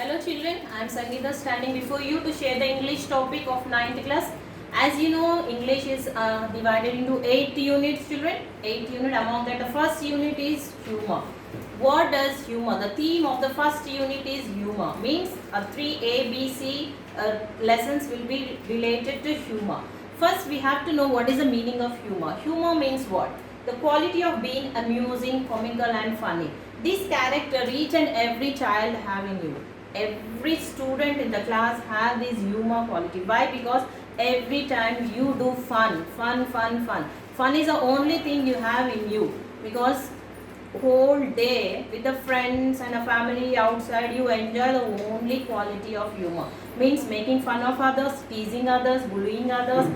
Hello children, I am Sangeeta standing before you to share the English topic of 9th class. As you know, English is divided into 8 units children. 8 units, among that the first unit is humor. What does humor? The theme of the first unit is humor. Means 3 A, B, C lessons will be related to humor. First we have to know what is the meaning of humor. Humor means what? The quality of being amusing, comical and funny. This character each and every child have in you. Every student in the class have this humor quality. Why? Because every time you do fun. Fun is the only thing you have in you. Because whole day with the friends and a family outside, you enjoy the only quality of humor. Means making fun of others, teasing others, bullying others,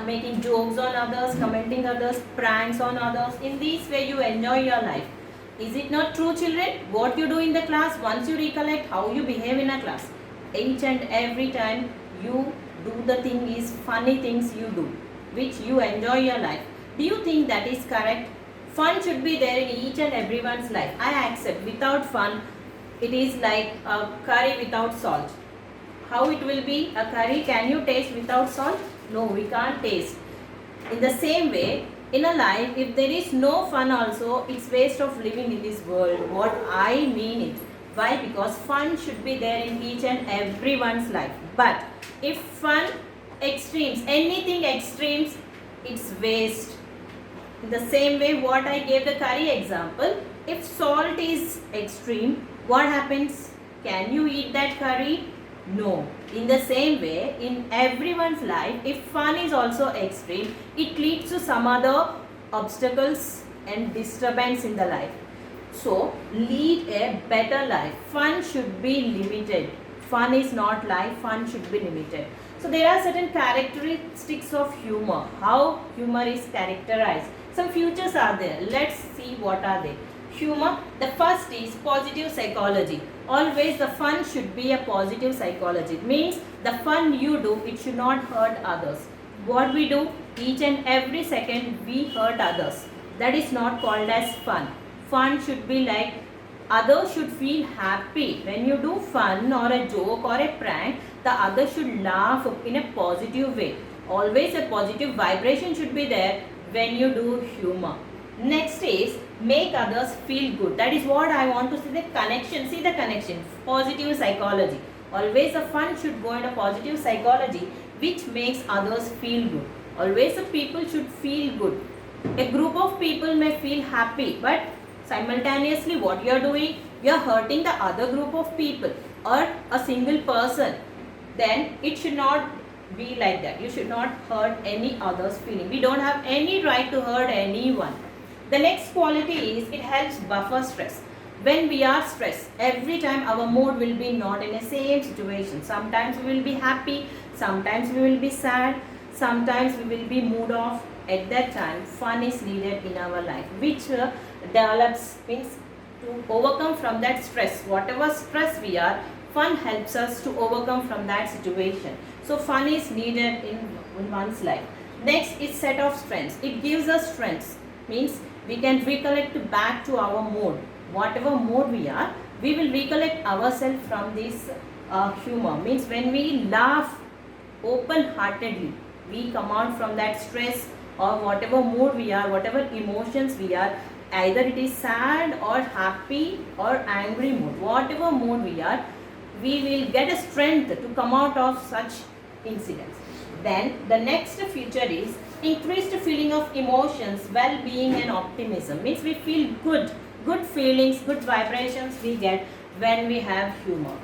making jokes on others, commenting others, pranks on others. In this way you enjoy your life. Is it not true children? What you do in the class, once you recollect how you behave in a class, each and every time you do the thing is funny things you do, which you enjoy your life. Do you think that is correct? Fun should be there in each and everyone's life. I accept. Without fun, it is like a curry without salt. How it will be? A curry, can you taste without salt? No, we can't taste. In the same way, in a life, if there is no fun also, it's waste of living in this world. What I mean is, why? Because fun should be there in each and everyone's life. But if fun extremes, anything extremes, it's waste. In the same way, what I gave the curry example, if salt is extreme, what happens? Can you eat that curry? No. In the same way, in everyone's life, if fun is also extreme, it leads to some other obstacles and disturbance in the life. So, lead a better life. Fun should be limited. Fun is not life, fun should be limited. So, there are certain characteristics of humor. How humor is characterized. Some features are there. Let's see what are they. Humor, the first is positive psychology. Always the fun should be a positive psychology. It means the fun you do, it should not hurt others. What we do, each and every second we hurt others. That is not called as fun. Fun should be like others should feel happy. When you do fun or a joke or a prank, the others should laugh in a positive way. Always a positive vibration should be there when you do humor. Next is make others feel good. That is what I want to see, the connection. See the connection. Positive psychology. Always the fun should go in a positive psychology which makes others feel good. Always the people should feel good. A group of people may feel happy, but simultaneously what you are doing, you are hurting the other group of people or a single person. Then it should not be like that. You should not hurt any other's feeling. We don't have any right to hurt anyone. The next quality is it helps buffer stress. When we are stressed, every time our mood will be not in the same situation. Sometimes we will be happy, sometimes we will be sad, sometimes we will be mood off. At that time, fun is needed in our life, which develops, means to overcome from that stress. Whatever stress we are, fun helps us to overcome from that situation. So fun is needed in one's life. Next is set of strengths. It gives us strengths. Means we can recollect back to our mode. Whatever mode we are, we will recollect ourselves from this humor. Means when we laugh open-heartedly, we come out from that stress or whatever mood we are, whatever emotions we are, either it is sad or happy or angry mood. Whatever mood we are, we will get a strength to come out of such incidents. Then the next feature is increased feeling of emotions, well-being and optimism. Means we feel good feelings, good vibrations we get when we have humor.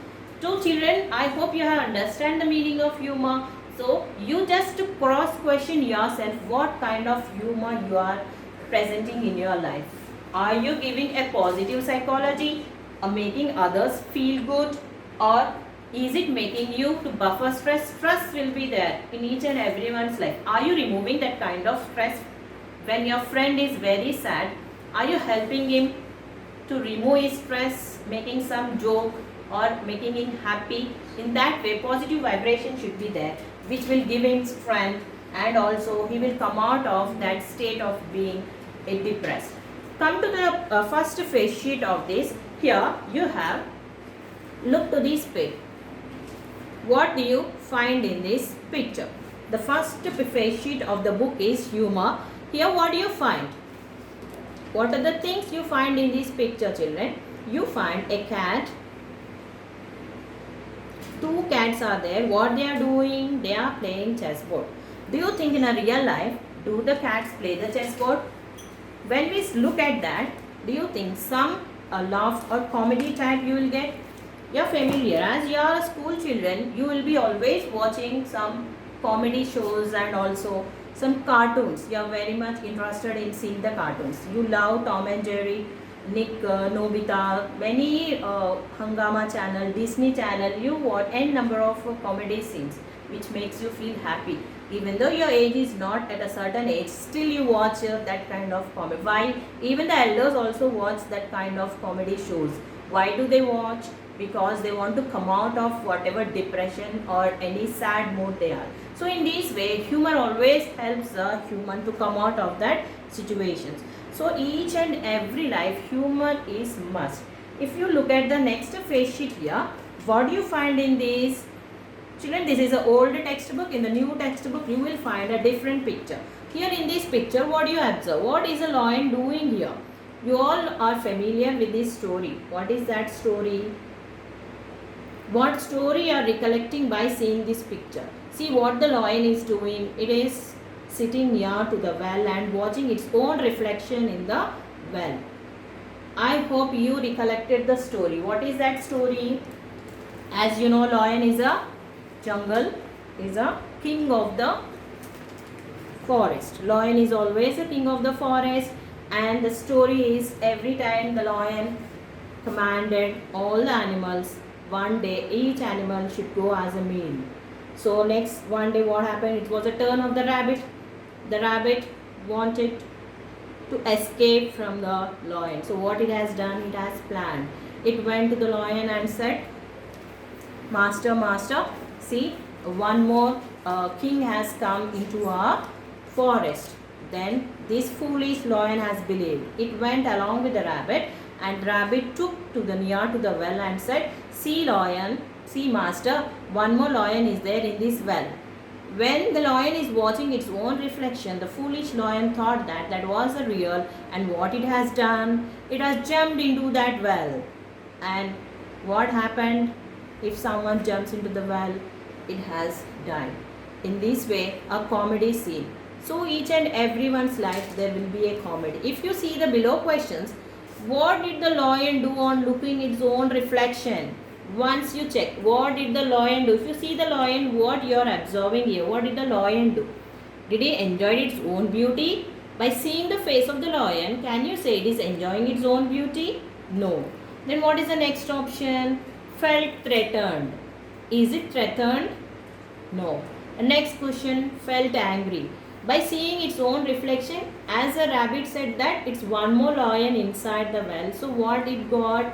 So children, I hope you have understand the meaning of humor. So you just cross question yourself what kind of humor you are presenting in your life. Are you giving a positive psychology or making others feel good, or is it making you to buffer stress? Stress will be there in each and everyone's life. Are you removing that kind of stress? When your friend is very sad, are you helping him to remove his stress, making some joke or making him happy? In that way, positive vibration should be there, which will give him strength, and also he will come out of that state of being depressed. Come to the first face sheet of this. Here you have Look to this page. What do you find in this picture? The first face sheet of the book is humor. Here what do you find? What are the things you find in this picture, children? You find a cat. Two cats are there. What they are doing? They are playing chessboard. Do you think in a real life, do the cats play the chessboard? When we look at that, do you think some laugh or comedy type you will get? You're familiar. As you are school children, you will be always watching some comedy shows and also some cartoons. You are very much interested in seeing the cartoons. You love Tom and Jerry, Nick, Nobita, many Hangama channel, Disney channel. You watch n number of comedy scenes which makes you feel happy. Even though your age is not at a certain age, still you watch that kind of comedy. Why? Even the elders also watch that kind of comedy shows. Why do they watch? Because they want to come out of whatever depression or any sad mood they are. So in this way, humor always helps a human to come out of that situations. So each and every life, humor is must. If you look at the next face sheet here, what do you find in this? Children, this is an old textbook. In the new textbook, you will find a different picture. Here in this picture, what do you observe? What is a lion doing here? You all are familiar with this story. What is that story? What story you are recollecting by seeing this picture? See what the lion is doing. It is sitting near to the well and watching its own reflection in the well. I hope you recollected the story. What is that story? As you know, lion is a jungle, is a king of the forest. Lion is always a king of the forest, and the story is every time the lion commanded all the animals, one day each animal should go as a meal. So next one day what happened? It was a turn of the rabbit. The rabbit wanted to escape from the lion. So what it has done? It has planned. It went to the lion and said, Master, master, see, one more king has come into our forest. Then this foolish lion has believed. It went along with the rabbit, and rabbit took to the near to the well and said, see lion, see master, one more lion is there in this well. When the lion is watching its own reflection, the foolish lion thought that that was a real, and what it has done? It has jumped into that well. And what happened? If someone jumps into the well, it has died. In this way, a comedy scene. So each and everyone's life there will be a comedy. If you see the below questions, what did the lion do on looking its own reflection? Once you check, what did the lion do? If you see the lion, what you are observing here, what did the lion do? Did he enjoy its own beauty? By seeing the face of the lion, can you say it is enjoying its own beauty? No. Then what is the next option? Felt threatened. Is it threatened? No. The next question, felt angry. By seeing its own reflection, as a rabbit said that it's one more lion inside the well. So what it got?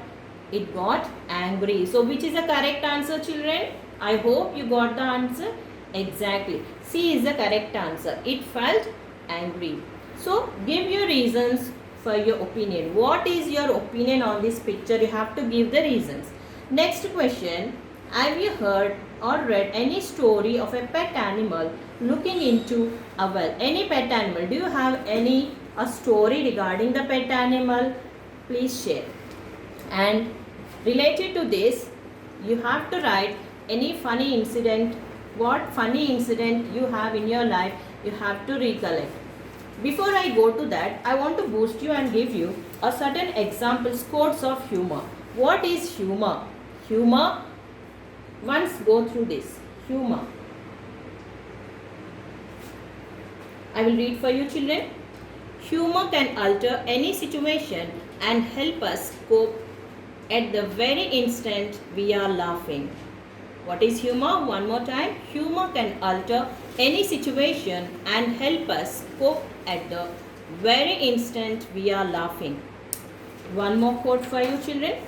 It got angry. So which is the correct answer, children? I hope you got the answer. Exactly. C is the correct answer. It felt angry. So give your reasons for your opinion. What is your opinion on this picture? You have to give the reasons. Next question. Have you heard or read any story of a pet animal looking into a well? Any pet animal? Do you have a story regarding the pet animal? Please share. And related to this, you have to write any funny incident. What funny incident you have in your life, you have to recollect. Before I go to that, I want to boost you and give you a certain examples, quotes of humor. What is humor? Humor, once go through this. Humor. I will read for you, children. Humor can alter any situation and help us cope at the very instant we are laughing. What is humor? One more time. Humor can alter any situation and help us cope at the very instant we are laughing. One more quote for you, children.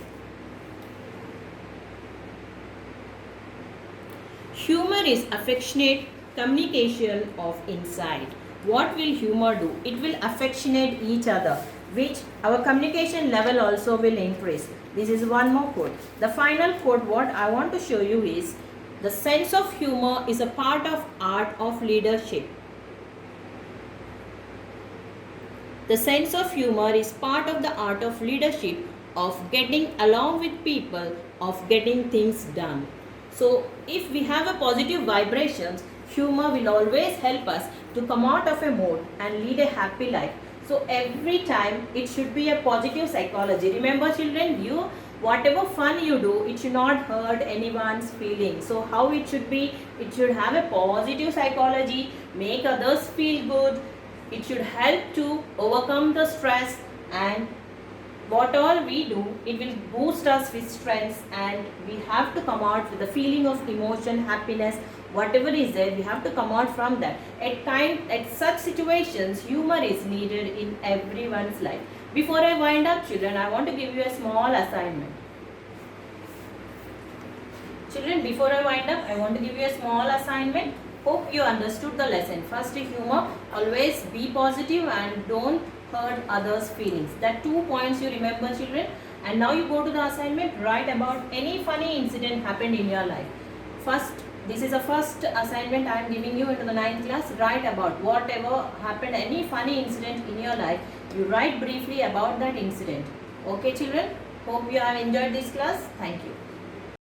Humor is affectionate communication of insight. What will humor do? It will affectionate each other, which our communication level also will increase. This is one more quote. The final quote what I want to show you is, the sense of humor is a part of art of leadership. The sense of humor is part of the art of leadership, of getting along with people, of getting things done. So if we have a positive vibrations, humor will always help us to come out of a mode and lead a happy life. So every time it should be a positive psychology. Remember children, you whatever fun you do, it should not hurt anyone's feelings. So how it should be, it should have a positive psychology, make others feel good. It should help to overcome the stress, and what all we do, it will boost us with strength, and we have to come out with a feeling of emotion, happiness, whatever is there, we have to come out from that. At such situations, humor is needed in everyone's life. Before I wind up children, I want to give you a small assignment. Children, before I wind up, I want to give you a small assignment. Hope you understood the lesson. First, humor, always be positive and don't hurt others' feelings. That 2 points you remember children. And now you go to the assignment, write about any funny incident happened in your life. First, this is the first assignment I am giving you into the 9th class. Write about whatever happened, any funny incident in your life. You write briefly about that incident. Okay children, hope you have enjoyed this class. Thank you.